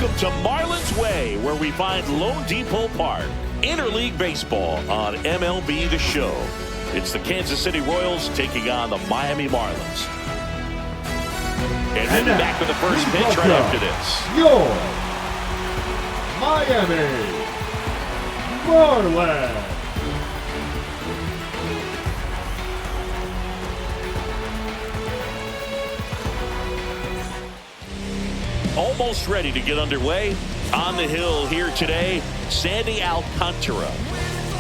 Welcome to Marlins Way, where we find Lone Depot Park. Interleague baseball on MLB The Show. It's the Kansas City Royals taking on the Miami Marlins. And we'll be back with the first pitch right after this. Your Miami Marlins. Almost ready to get underway. On the hill here today, Sandy Alcantara.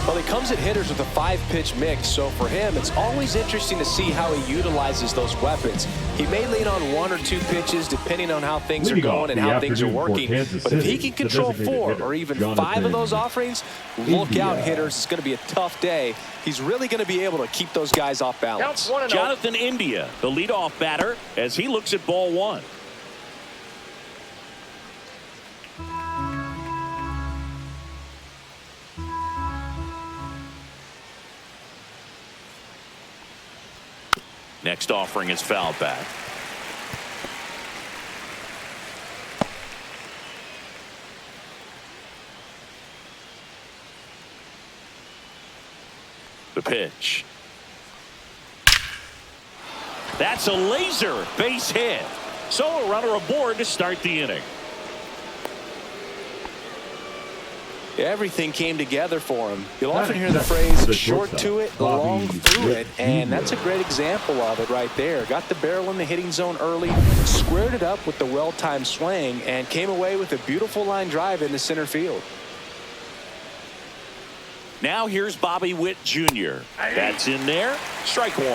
Well, he comes at hitters with a 5-pitch mix, so for him, it's always interesting to see how he utilizes those weapons. He may lean on 1 or 2 pitches depending on how things are going and how things are working. But if he can control 4 or even 5 of those offerings, look out, hitters. It's going to be a tough day. He's really going to be able to keep those guys off balance. Jonathan India, the leadoff batter, as he looks at ball 1. Next offering is fouled back. The pitch. That's a laser base hit. So a runner aboard to start the inning. Everything came together for him. You'll often hear the phrase short to it, long through it, and that's a great example of it right there. Got the barrel in the hitting zone early, squared it up with the well-timed swing, and came away with a beautiful line drive into center field. Now here's Bobby Witt Jr. That's in there. Strike 1.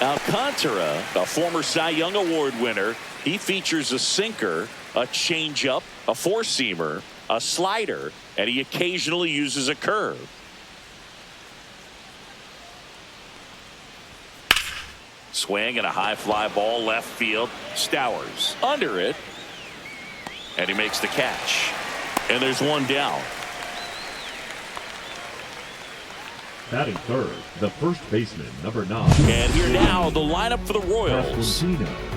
Alcantara, a former Cy Young Award winner, he features a sinker, a changeup, a 4-seamer, a slider, and he occasionally uses a curve. Swing and a high fly ball left field. Stowers under it, and he makes the catch. And there's one down. Batting third, the first baseman, number 9. And here now, the lineup for the Royals.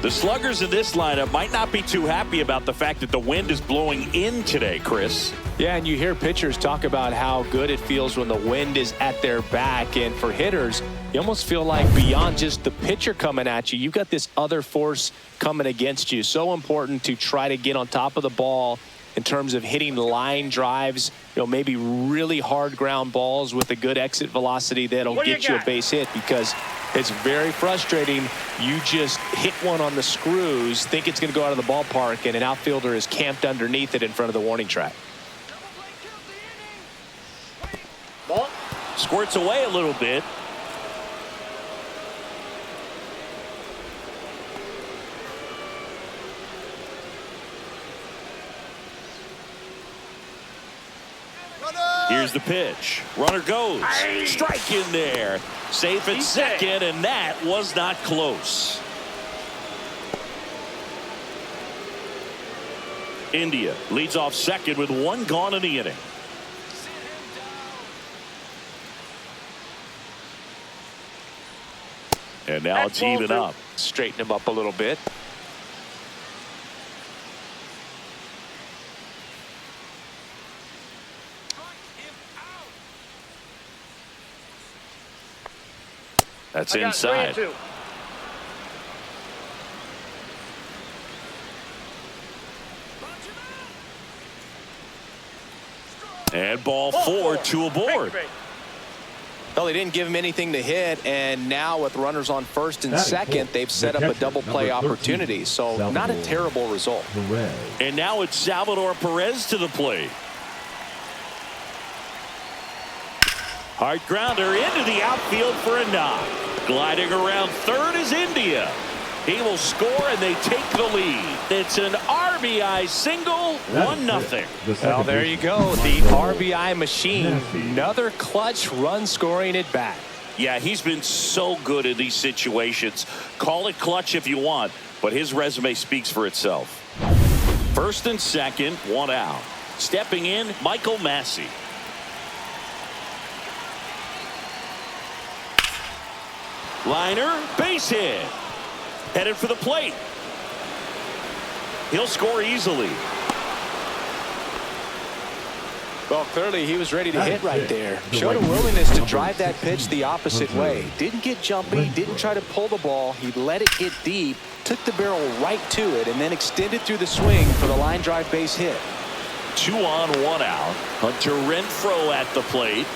The sluggers in this lineup might not be too happy about the fact that the wind is blowing in today, Chris. Yeah, and you hear pitchers talk about how good it feels when the wind is at their back. And for hitters, you almost feel like beyond just the pitcher coming at you, you've got this other force coming against you. So important to try to get on top of the ball in terms of hitting line drives, maybe really hard ground balls with a good exit velocity that'll get you a base hit, because it's very frustrating. You just hit one on the screws, think it's going to go out of the ballpark, and an outfielder is camped underneath it in front of the warning track. Squirts away a little bit. Here's the pitch. Runner goes. Strike in there. Safe at second, and that was not close. India leads off second with 1 gone in the inning. And now it's even up. Straighten him up a little bit. That's inside. And ball 4, 2 aboard. Well, they didn't give him anything to hit, and now with runners on first and second, they've set up a double play opportunity. So not a terrible result. And now it's Salvador Perez to the plate. Hard grounder into the outfield for a knock. Gliding around third is India. He will score, and they take the lead. It's an RBI single, 1-0. Well, there you go. The RBI machine. Another clutch run scoring at bat. Yeah, he's been so good in these situations. Call it clutch if you want, but his resume speaks for itself. First and second, 1 out. Stepping in, Michael Massey. Liner, base hit. Headed for the plate. He'll score easily. Well, clearly he was ready to hit right there. Showed a willingness to drive that pitch the opposite way. Didn't get jumpy, didn't try to pull the ball. He let it get deep, took the barrel right to it, and then extended through the swing for the line drive base hit. 2 on, 1 out. Hunter Renfroe at the plate.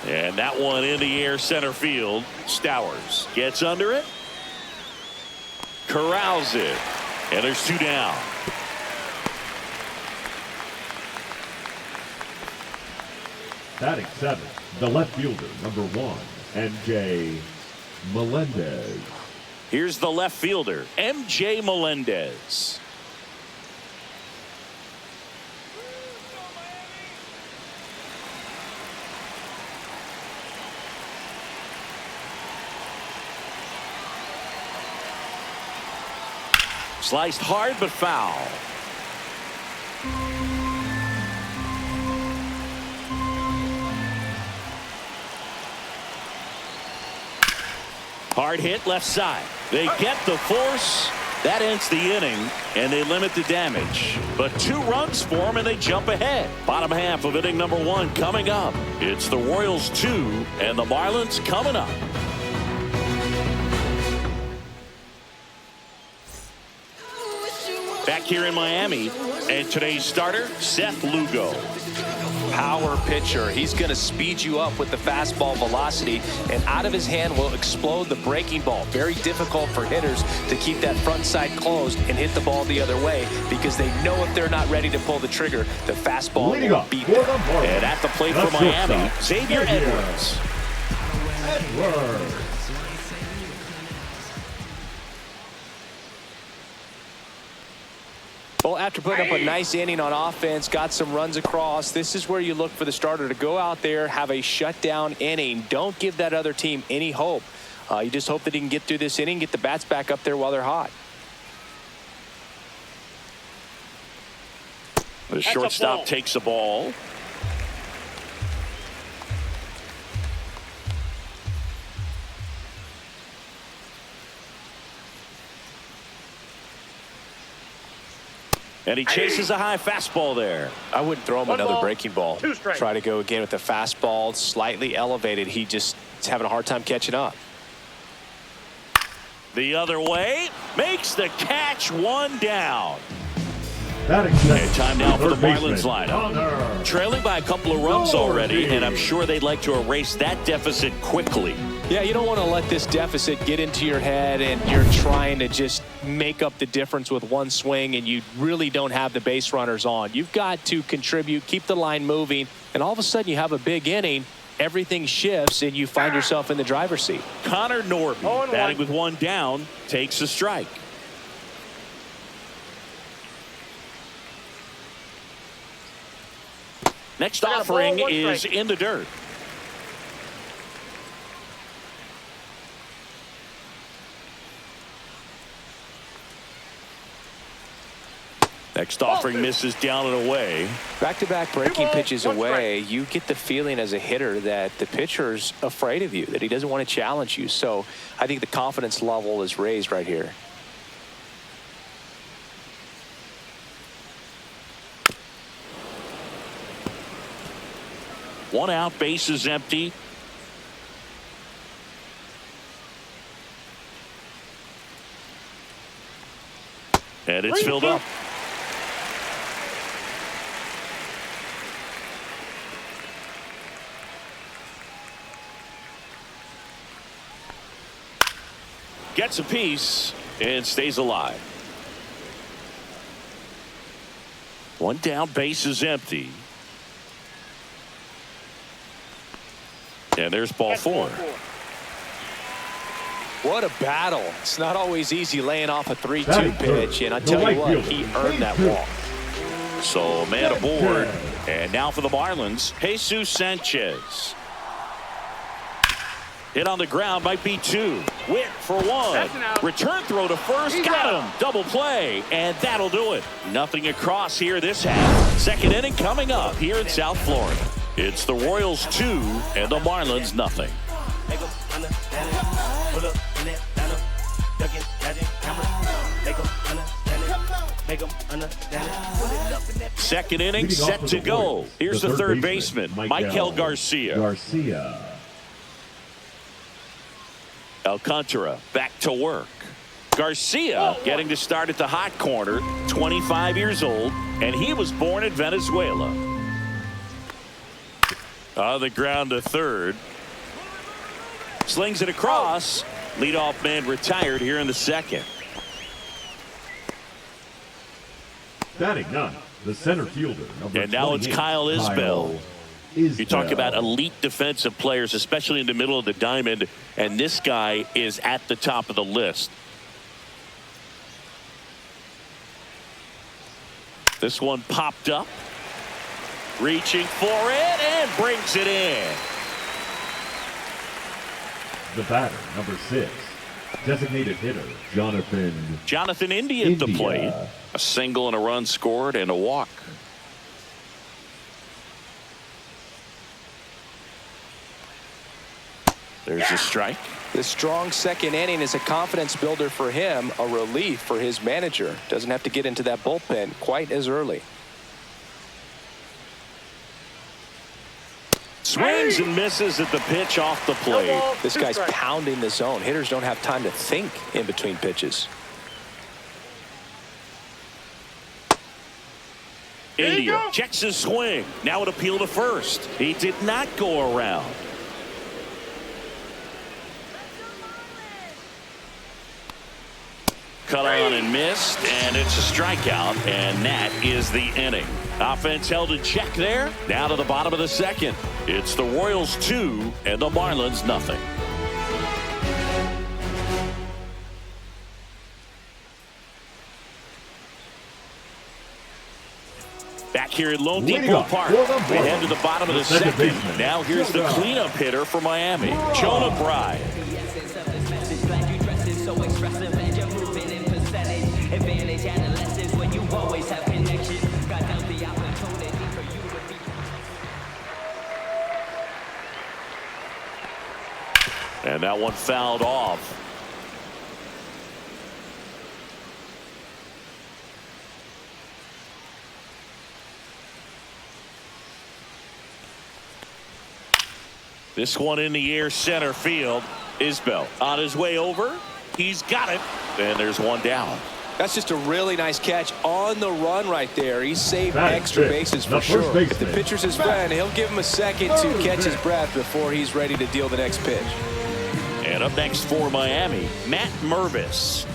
And that one in the air center field. Stowers gets under it. Corrals it. And there's 2 down. Batting 7, the left fielder, number 1, MJ Melendez. Here's the left fielder, MJ Melendez. Sliced hard but foul. Hard hit left side. They get the force. That ends the inning, and they limit the damage. But 2 runs for them, and they jump ahead. Bottom half of inning number 1 coming up. It's the Royals 2 and the Marlins coming up. Back here in Miami, and today's starter, Seth Lugo. Power pitcher. He's going to speed you up with the fastball velocity, and out of his hand will explode the breaking ball. Very difficult for hitters to keep that front side closed and hit the ball the other way, because they know if they're not ready to pull the trigger, the fastball will beat them. And at the plate for Miami, Xavier Edwards. Well, after putting up a nice inning on offense, got some runs across, this is where you look for the starter to go out there, have a shutdown inning. Don't give that other team any hope. You just hope that he can get through this inning, get the bats back up there while they're hot. The shortstop takes a ball. And he chases a high fastball there. I wouldn't throw him another breaking ball. 2 strikes. Try to go again with the fastball, slightly elevated. He just is having a hard time catching up. The other way, makes the catch, 1 down. Batting 7, And time now for the Marlins baseman, lineup. Connor. Trailing by a couple of runs already, and I'm sure they'd like to erase that deficit quickly. Yeah, you don't want to let this deficit get into your head and you're trying to just make up the difference with one swing and you really don't have the base runners on. You've got to contribute, keep the line moving, and all of a sudden you have a big inning. Everything shifts and you find yourself in the driver's seat. Connor Norby, batting with 1 down, takes a strike. Next offering is in the dirt. Next offering misses down and away. Back-to-back breaking pitches away, you get the feeling as a hitter that the pitcher's afraid of you, that he doesn't want to challenge you. So I think the confidence level is raised right here. One out, base is empty. And it's filled up. Gets a piece and stays alive. 1 down, base is empty. And there's ball 4. What a battle. It's not always easy laying off a 3-2 pitch, and I tell you what, he earned that walk. So man aboard. And now for the Marlins, Jesus Sanchez. Hit on the ground, might be 2. Witt for 1. Return throw to first, got him. Double play, and that'll do it. Nothing across here this half. Second inning coming up here in South Florida. It's the Royals 2 and the Marlins nothing. Make them understand it. Second inning, Leading off set for to the go. Warriors, Here's the third baseman, Michael Garcia. Alcantara back to work. Garcia getting to start at the hot corner, 25 years old, and he was born in Venezuela. On the ground to third. Slings it across. Leadoff man retired here in the second. Batting none, the center fielder. And now it's Kyle Isbell. You talk about elite defensive players, especially in the middle of the diamond, and this guy is at the top of the list. This one popped up. Reaching for it and brings it in. The batter, number 6. Designated hitter, Jonathan India at the plate. A single and a run scored and a walk. There's a strike. This strong second inning is a confidence builder for him, a relief for his manager. Doesn't have to get into that bullpen quite as early. Swings and misses at the pitch off the plate. This guy's pounding the zone. Hitters don't have time to think in between pitches. India checks his swing. Now it appeal to first. He did not go around. Cut on and missed, and it's a strikeout, and that is the inning. Offense held in check there. Down to the bottom of the second. It's the Royals 2 and the Marlins nothing. Back here at Lone Depot Park, we head to the bottom of the second. Now here's the cleanup hitter for Miami, Jonah Bride. And that one fouled off. This one in the air, center field. Isbell on his way over. He's got it. And there's one down. That's just a really nice catch on the run right there. He saved extra bases for sure. If the pitcher's his friend, he'll give him a second to catch his breath before he's ready to deal the next pitch. And up next for Miami, Matt Mervis.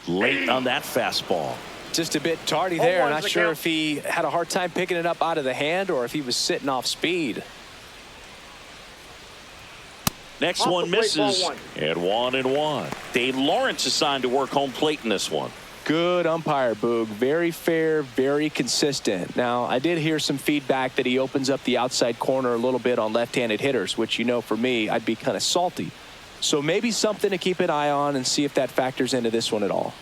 Late on that fastball. Just a bit tardy there. Not sure if he had a hard time picking it up out of the hand or if he was sitting off speed. Next one misses. And 1-1. Dave Lawrence assigned to work home plate in this one. Good umpire, Boog. Very fair, very consistent. Now, I did hear some feedback that he opens up the outside corner a little bit on left-handed hitters, which, you know, for me, I'd be kind of salty. So maybe something to keep an eye on and see if that factors into this one at all.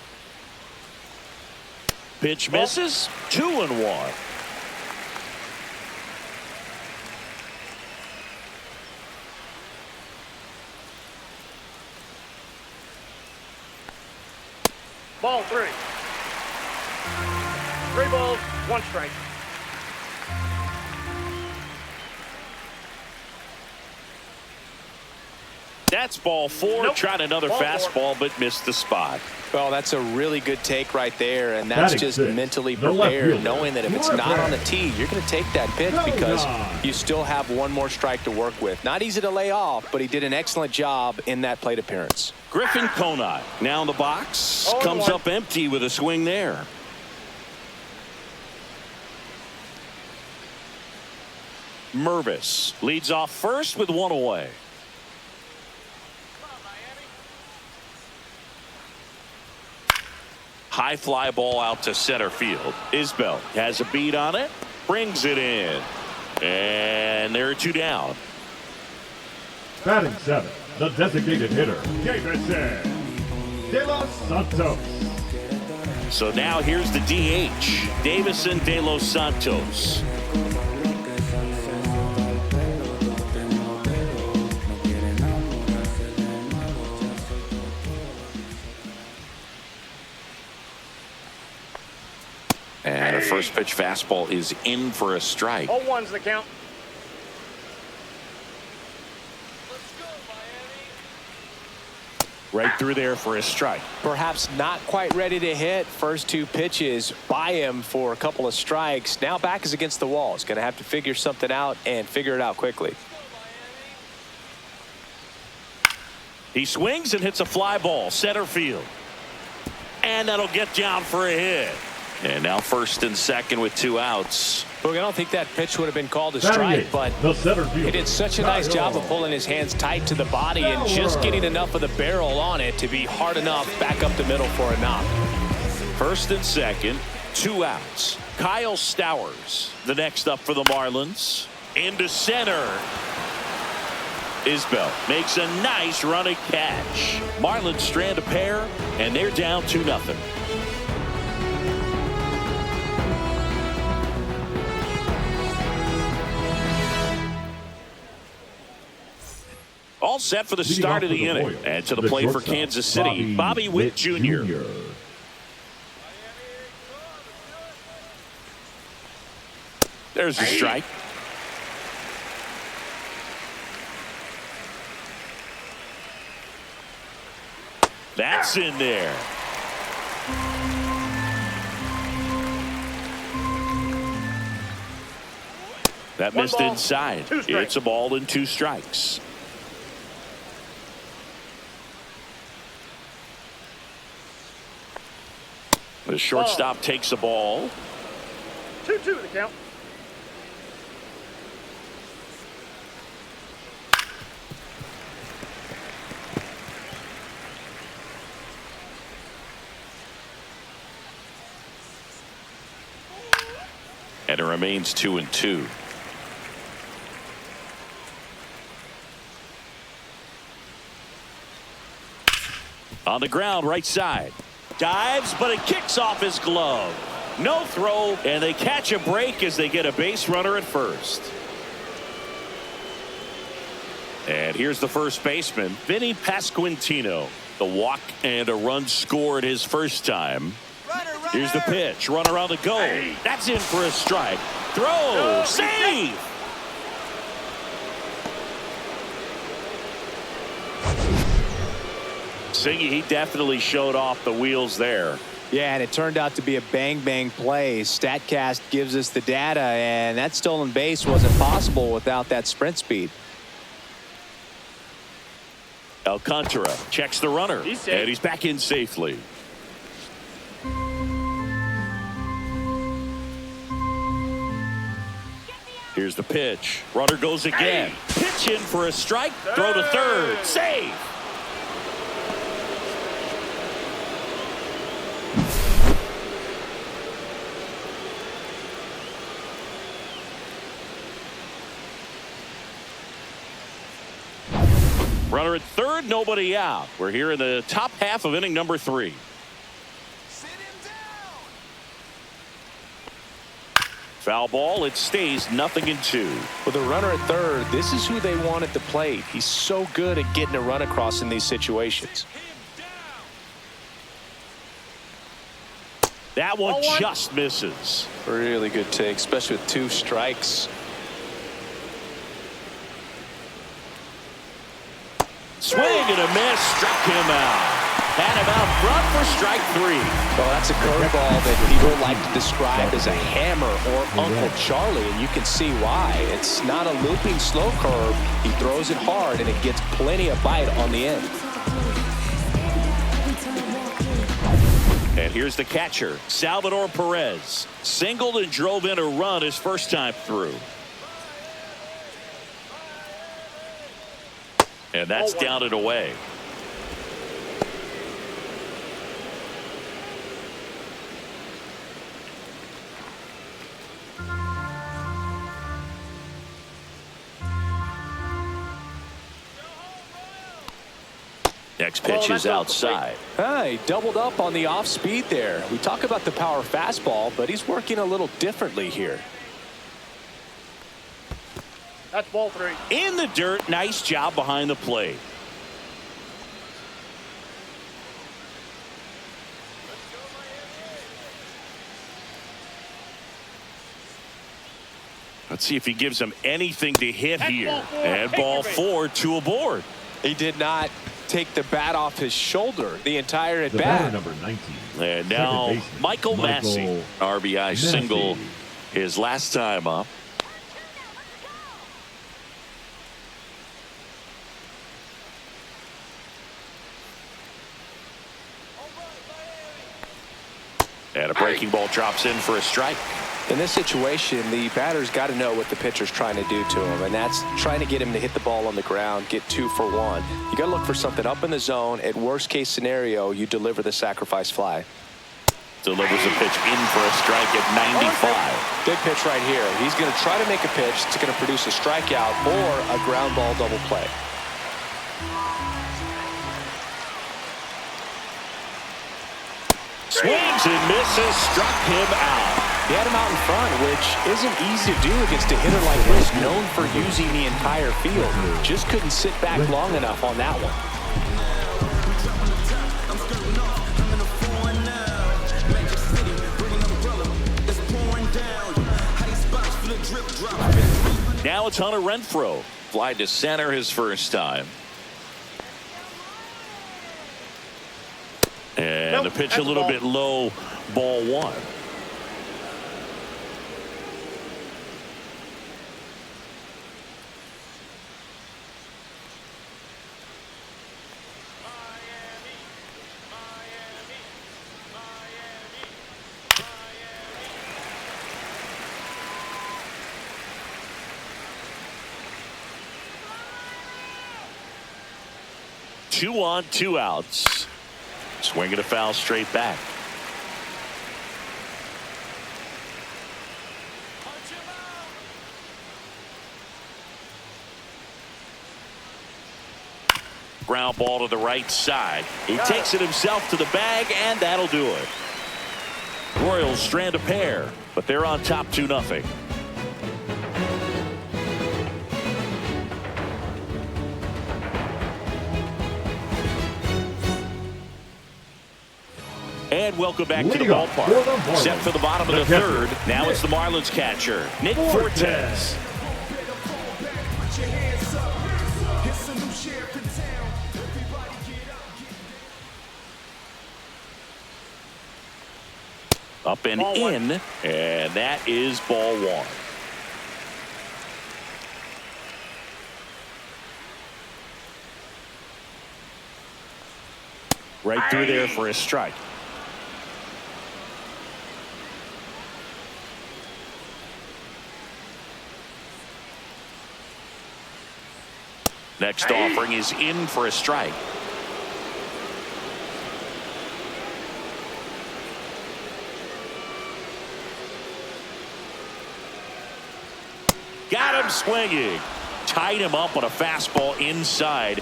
Pitch misses. 2-1. Ball 3. 3 balls, 1 strike. That's ball 4. Tried another fastball, but missed the spot. Well, that's a really good take right there, and that's just mentally prepared, knowing that if it's not on the tee, you're going to take that pitch because you still have one more strike to work with. Not easy to lay off, but he did an excellent job in that plate appearance. Griffin Conine now in the box. Comes up empty with a swing there. Mervis leads off first with 1 away. High fly ball out to center field. Isbell has a beat on it. Brings it in. And there are 2 down. Batting 7, the designated hitter, Davison De Los Santos. So now here's the DH, Davison De Los Santos. And a first pitch fastball is in for a strike. 0-1's the count. Right through there for a strike. Perhaps not quite ready to hit. First two pitches by him for a couple of strikes. Now back is against the wall. He's going to have to figure something out and figure it out quickly. He swings and hits a fly ball center field. And that'll get down for a hit. And now first and second with 2 outs. Look, I don't think that pitch would have been called a strike, but he did such a nice job of pulling his hands tight to the body and just getting enough of the barrel on it to be hard enough back up the middle for a knock. First and second, 2 outs. Kyle Stowers, the next up for the Marlins. Into center. Isbell makes a nice running catch. Marlins strand a pair, and they're down 2-0. All set for the start of the inning. And to the plate for Kansas City, Bobby Witt Jr. There's a strike. That's in there. That missed inside. It's a ball and 2 strikes. The shortstop takes the ball. 2-2 the count. And it remains 2-2. On the ground, right side. Dives, but it kicks off his glove. No throw, and they catch a break as they get a base runner at first. And here's the first baseman, Vinny Pasquantino. The walk and a run scored his first time. Here's the pitch. Runner on the go. That's in for a strike. Throw. Save. Singy, he definitely showed off the wheels there. Yeah, and it turned out to be a bang-bang play. StatCast gives us the data, and that stolen base wasn't possible without that sprint speed. Alcantara checks the runner, and he's back in safely. Here's the pitch. Runner goes again. Pitch in for a strike. Throw to third. Save. Runner at third, nobody out. We're here in the top half of inning number 3. Foul ball. It stays 0-2. With a runner at third, this is who they want at the plate. He's so good at getting a run across in these situations. That one just misses. Really good take, especially with 2 strikes. Swing and a miss. Struck him out. Had him out front for strike 3. Well, that's a curveball that people like to describe as a hammer or Uncle Charlie, and you can see why. It's not a looping slow curve. He throws it hard, and it gets plenty of bite on the end. And here's the catcher, Salvador Perez. Singled and drove in a run his first time through. And that's down and away. Next pitch is outside. He doubled up on the off speed there. We talk about the power fastball, but he's working a little differently here. That's ball 3. In the dirt. Nice job behind the plate. Let's see if he gives him anything to hit here. And ball 4, 2 aboard. He did not take the bat off his shoulder the entire at The bat. batter, number 19. And now baseman, Michael Massey. RBI Massey. single his last time up. And a breaking ball drops in for a strike. In this situation, the batter's got to know what the pitcher's trying to do to him, and that's trying to get him to hit the ball on the ground, get 2 for 1. You got to look for something up in the zone. At worst case scenario, you deliver the sacrifice fly. Delivers a pitch in for a strike at 95. Big pitch right here. He's going to try to make a pitch that's going to produce a strikeout or a ground ball double play. Swings and misses, struck him out. He had him out in front, which isn't easy to do against a hitter like this, known for using the entire field. Just couldn't sit back long enough on that one. Now it's Hunter Renfroe. Fly to center his first time. And the pitch a little bit low, ball 1. Two on, 2 outs. Swinging a foul straight back. Ground ball to the right side. He takes it himself to the bag, and that'll do it. Royals strand a pair, but they're on top 2-0. And welcome back to the ballpark. Set for the bottom of the third. Now it's the Marlins catcher, Nick Fortes. Up and in, and that is ball 1. Right through there for a strike. Next offering is in for a strike. Got him swinging. Tied him up on a fastball inside.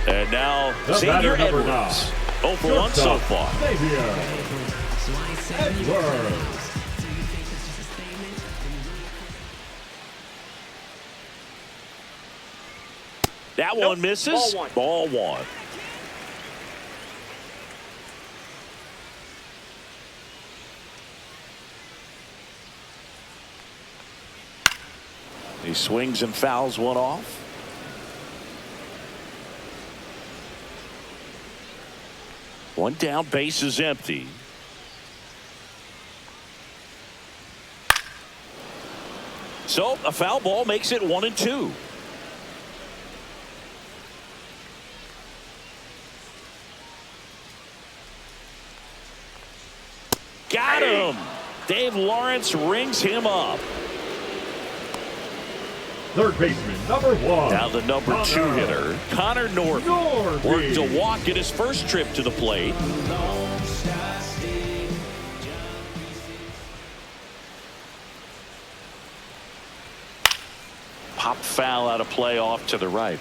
And now Xavier Edwards. 0 for 1 so far. Edwards. That one misses. Ball 1. He swings and fouls one off. One down, base is empty. So a foul ball makes it 1-2. Got him. Dave Lawrence rings him up. Third baseman, number 1. Now the number 2 hitter, Connor Norby. Worked a walk at his first trip to the plate. Pop foul out of play off to the right.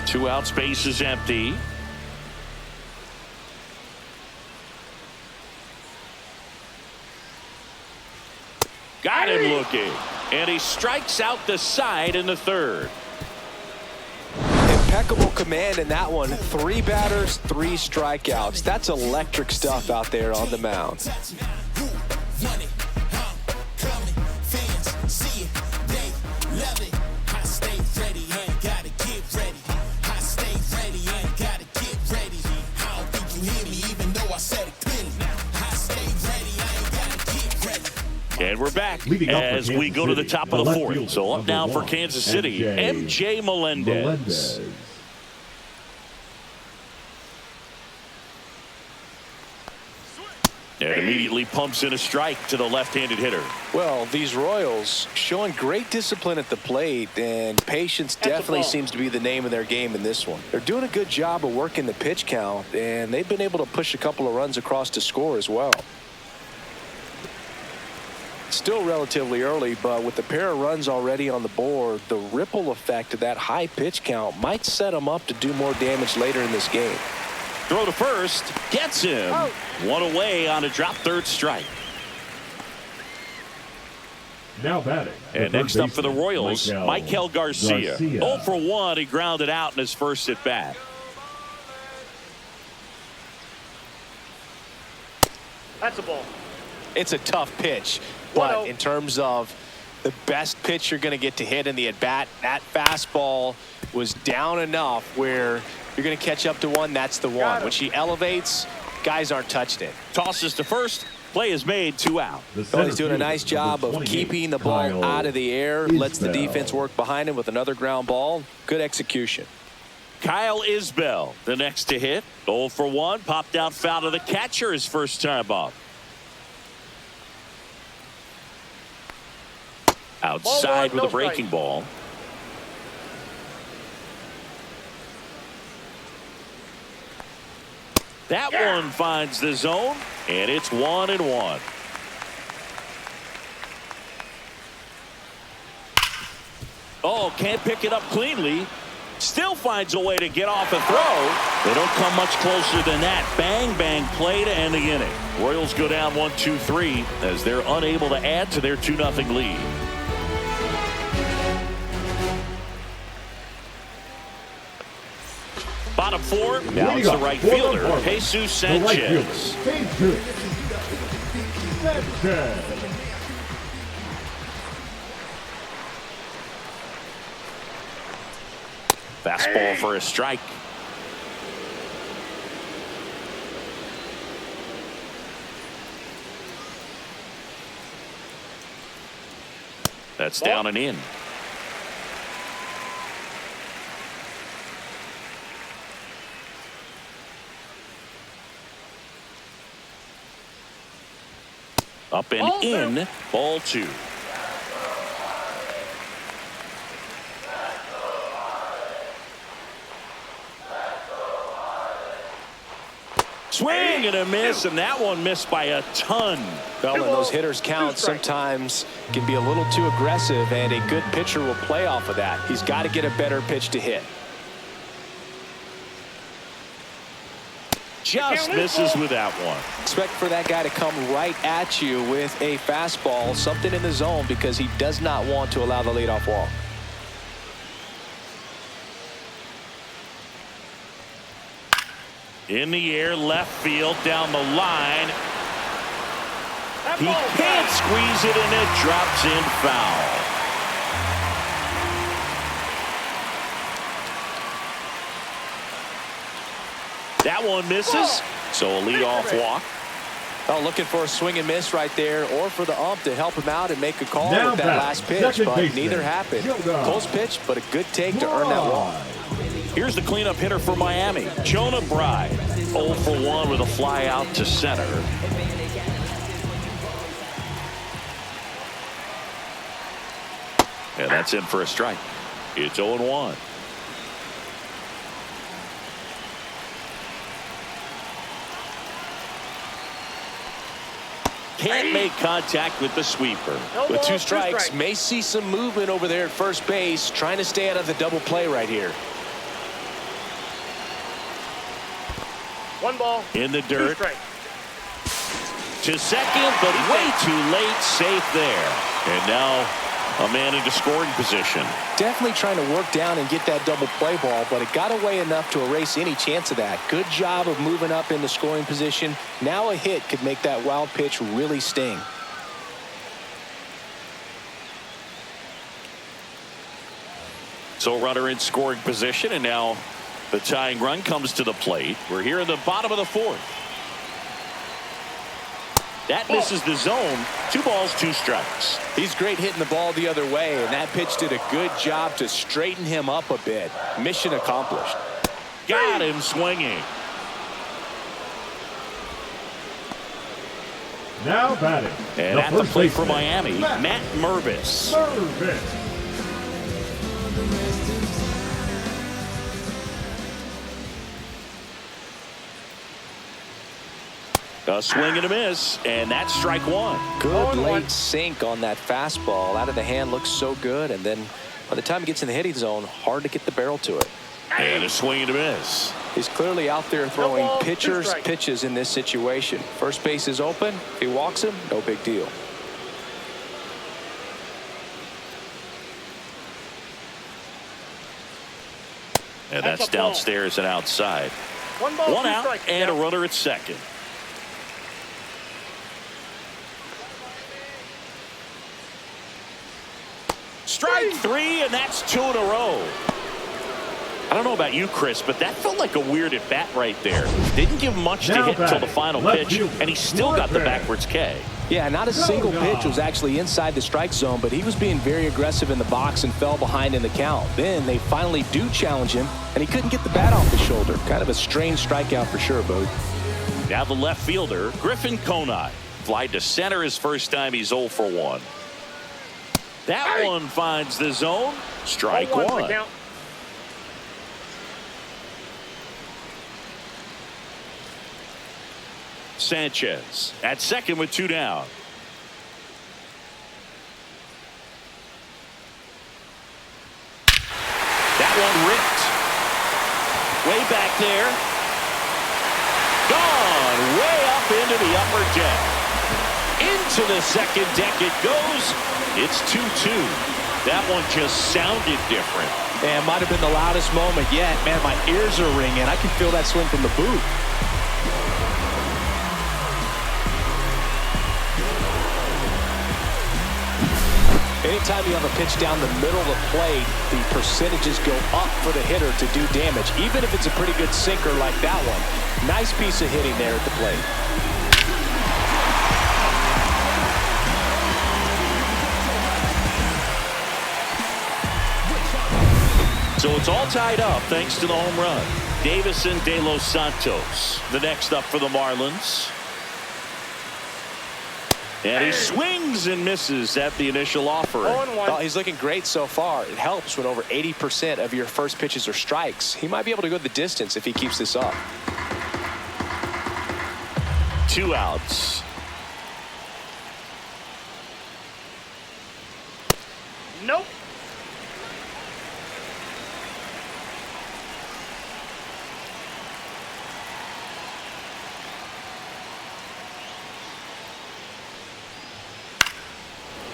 Two out, space is empty. Got him looking. And he strikes out the side in the third. Impeccable command in that one. 3 batters, 3 strikeouts. That's electric stuff out there on the mound. And we're back as we go to the top of the fourth. So up now for Kansas City, MJ Melendez. And immediately pumps in a strike to the left-handed hitter. Well, these Royals showing great discipline at the plate, and patience definitely seems to be the name of their game in this one. They're doing a good job of working the pitch count, and they've been able to push a couple of runs across to score as well. Still relatively early, but with the pair of runs already on the board, the ripple effect of that high pitch count might set them up to do more damage later in this game. Throw to first, gets him. One away on a drop third strike. Now batting. And next up for the Royals, Michael Garcia. 0 for 1, he grounded out in his first at bat. That's a ball. It's a tough pitch, but in terms of the best pitch you're going to get to hit in the at-bat, that fastball was down enough where you're going to catch up to one. That's the one. When she elevates, guys aren't touching it. Tosses to first. Play is made, 2 out. Well, he's doing a nice job of keeping the ball out of the air. Lets the defense work behind him with another ground ball. Good execution. Kyle Isbell, the next to hit. 0 for 1. Popped out foul to the catcher his first time up. Outside with a breaking ball. That one finds the zone, and it's 1-1. Oh, can't pick it up cleanly. Still finds a way to get off a throw. They don't come much closer than that. Bang, bang play to end the inning. Royals go down 1-2-3 as they're unable to add to their 2-0 lead. Bottom 4, now it's the right fielder, Jesus Sanchez. Fastball for a strike. That's down and in. Up and in, ball 2. Swing and a miss, and that one missed by a ton. Well, when those hitters count, sometimes can be a little too aggressive, and a good pitcher will play off of that. He's got to get a better pitch to hit. Just misses with that one. Expect for that guy to come right at you with a fastball, something in the zone, because he does not want to allow the leadoff walk. In the air, left field, down the line. He can't squeeze it, and it drops in foul. That one misses, so a leadoff walk. Oh, looking for a swing and miss right there, or for the ump to help him out and make a call with that last pitch, but neither happened. Close pitch, but a good take to earn that walk. Here's the cleanup hitter for Miami, Jonah Bride. 0 for 1 with a fly out to center. And that's in for a strike. It's 0-1. Can't make contact with the sweeper. With 2 strikes, may see some movement over there at first base, trying to stay out of the double play right here. 1 ball. In the dirt. To second, but way too late. Safe there. And now A man into scoring position. Definitely trying to work down and get that double play ball, but it got away enough to erase any chance of that. Good job of moving up into scoring position. Now a hit could make that wild pitch really sting. So runner in scoring position, and now the tying run comes to the plate. We're here in the bottom of the fourth. That misses the zone. 2 balls, 2 strikes. He's great hitting the ball the other way, and that pitch did a good job to straighten him up a bit. Mission accomplished. Got him swinging. Now batting. And at the plate for Miami, Matt Mervis. A swing and a miss, and that's strike 1. Good late sink on that fastball. Out of the hand, looks so good, and then by the time he gets in the hitting zone, hard to get the barrel to it. And a swing and a miss. He's clearly out there throwing pitchers pitches in this situation. First base is open. If he walks him, no big deal. And that's downstairs and outside. 1 ball, 1 2 out, strikes. and a runner at second. Strike 3, and that's 2 in a row. I don't know about you, Chris, but that felt like a weird at bat right there. Didn't give much to hit until the final pitch, and he still got the backwards K. Yeah, not a single pitch was actually inside the strike zone, but he was being very aggressive in the box and fell behind in the count. Then they finally do challenge him, and he couldn't get the bat off the shoulder. Kind of a strange strikeout for sure, Bo. Now the left fielder, Griffin Conine. Fly to center his first time. He's 0 for 1. That one finds the zone. Strike 1. Sanchez at second with 2 down. That one ripped. Way back there. Gone way up into the upper deck. Into the second deck it goes. It's 2-2. That one just sounded different. And might have been the loudest moment yet. Man, my ears are ringing. I can feel that swing from the booth. Anytime you have a pitch down the middle of the plate, the percentages go up for the hitter to do damage, even if it's a pretty good sinker like that one. Nice piece of hitting there at the plate. So it's all tied up thanks to the home run. Davison De Los Santos, the next up for the Marlins. And he swings and misses at the initial offering. Oh, he's looking great so far. It helps when over 80% of your first pitches are strikes. He might be able to go the distance if he keeps this up. 2 outs. Nope.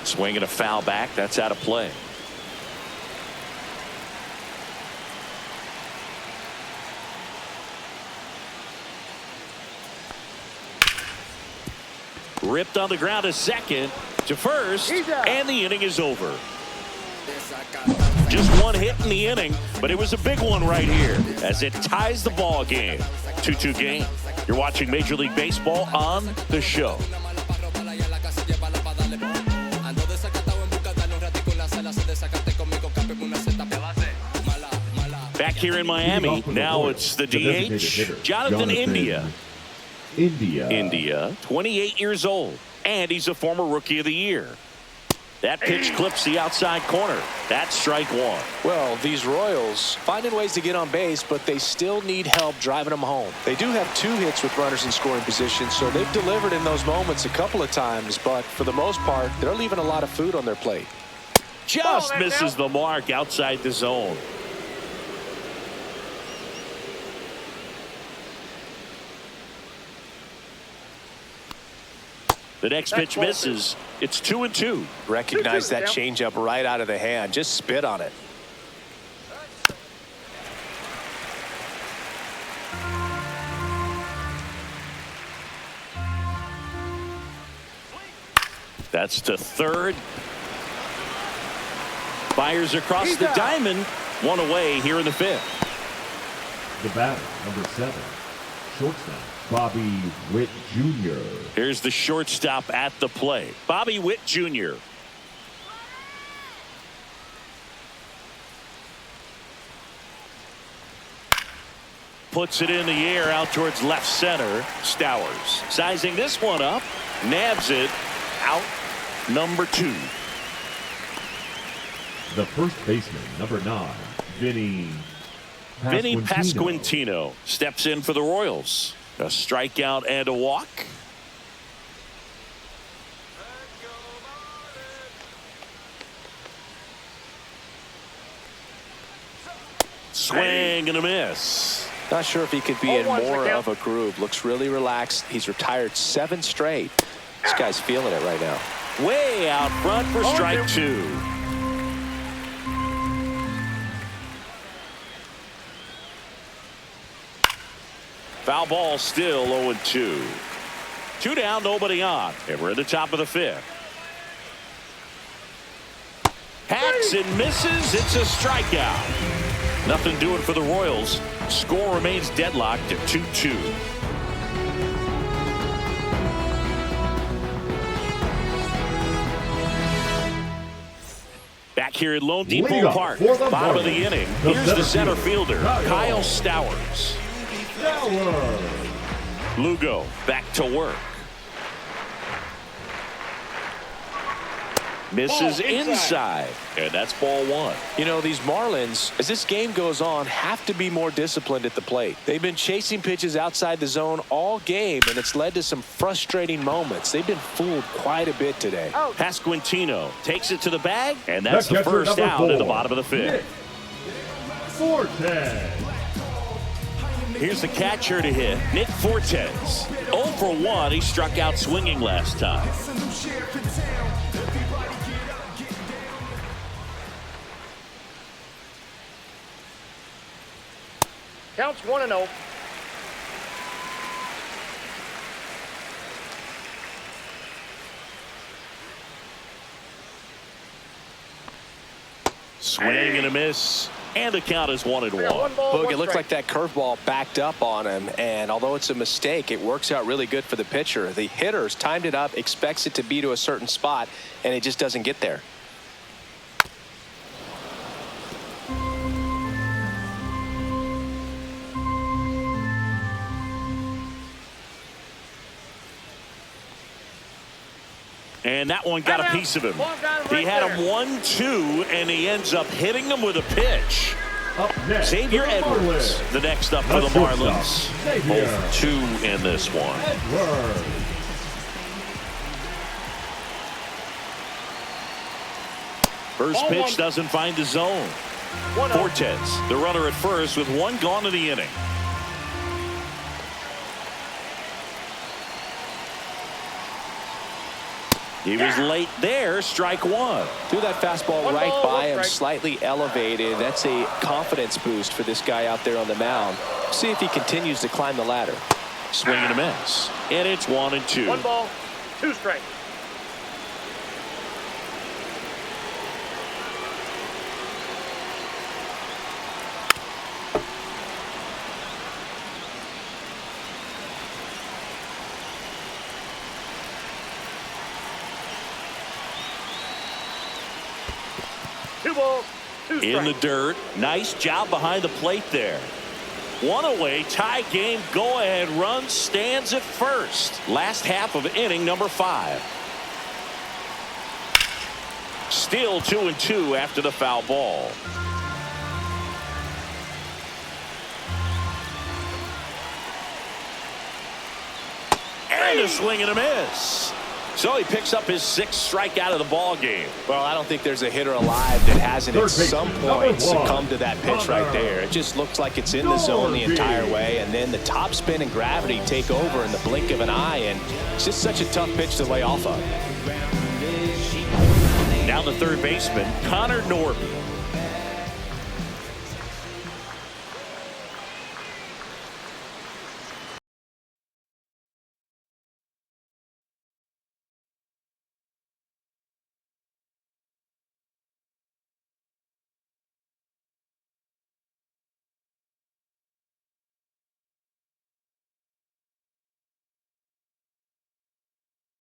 Swinging a foul back. That's out of play. Ripped on the ground to second, to first, and the inning is over. Just 1 hit in the inning, but it was a big one right here as it ties the ball game. 2-2 game. You're watching Major League Baseball on The Show. Back here in Miami, now it's the DH, Jonathan India. India, 28 years old, and he's a former Rookie of the Year. That pitch clips the outside corner. That's strike 1. Well, these Royals finding ways to get on base, but they still need help driving them home. They do have 2 hits with runners in scoring position, so they've delivered in those moments a couple of times, but for the most part, they're leaving a lot of food on their plate. Just misses the mark outside the zone. The next pitch misses. It's 2-2. Recognize that Down. changeup right out of the hand. Just spit on it. That's to third. Fires across the diamond. One away here in the fifth. The batter, number 7, shortstop, Bobby Witt Jr. Here's the shortstop at the plate, Bobby Witt Jr. Puts it in the air out towards left center. Stowers sizing this one up. Nabs it. Out number 2. The first baseman, number 9, Vinny Pasquantino steps in for the Royals. A strikeout and a walk. Swing and a miss. Not sure if he could be in 0-1's the more count. of a groove. Looks really relaxed. He's retired 7 straight. This guy's feeling it right now. Way out front for strike 2. Foul ball, still 0-2. 2 down, nobody on. And we're at the top of the 5th. Hacks and misses. It's a strikeout. Nothing doing for the Royals. Score remains deadlocked at 2-2. Back here at Lone Depot Leadoff Park, for the bottom of the Marlins, inning. the Here's the center center fielder, fielder, Kyle Stowers. Lugo back to work. Misses Ball inside. And that's ball 1. You know, these Marlins, as this game goes on, have to be more disciplined at the plate. They've been chasing pitches outside the zone all game, and it's led to some frustrating moments. They've been fooled quite a bit today. Pasquantino takes it to the bag, and that's The the catcher, first number out at the 4, bottom of the 5th. Nick Forte. Here's the catcher to hit, Nick Fortes. 0 for 1. He struck out swinging last time. Counts 1-0. Swing and a miss. And the count is 1-1. 1 ball, Boog, 1 it looked strike. like that curveball backed up on him, and although it's a mistake, it works out really good for the pitcher. The hitter's timed it up, expects it to be to a certain spot, and it just doesn't get there. And that one got a piece of him. Ball got him He right had there. him 1-2, and he ends up hitting him with a pitch. Up next, Xavier for the Edwards, Marlins, the next up for the the shortstop, Marlins. Xavier. Both 2 in this one. Edwards. First Ball pitch 1. doesn't find the zone. 1-0. Fortes, the runner at first with 1 gone in the inning. He was late there, strike 1. Threw that fastball 1 right ball, by 1 him, strike. slightly elevated. That's a confidence boost for this guy out there on the mound. See if he continues to climb the ladder. Swing and a miss. And it's 1-2. 1 ball, 2 strikes. Two balls, 2 strikes. In the dirt. Nice job behind the plate there. 1 away, tie game, go ahead run stands at first. Last half of inning number 5. Still 2-2 after the foul ball. And a swing and a miss. So he picks up his 6th strikeout of the ball game. Well, I don't think there's a hitter alive that hasn't at Third baseman, some number point one, succumbed to that pitch right there. It just looks like it's in the zone the entire way, and then the top spin and gravity take over in the blink of an eye, and it's just such a tough pitch to lay off of. Now the third baseman, Connor Norton.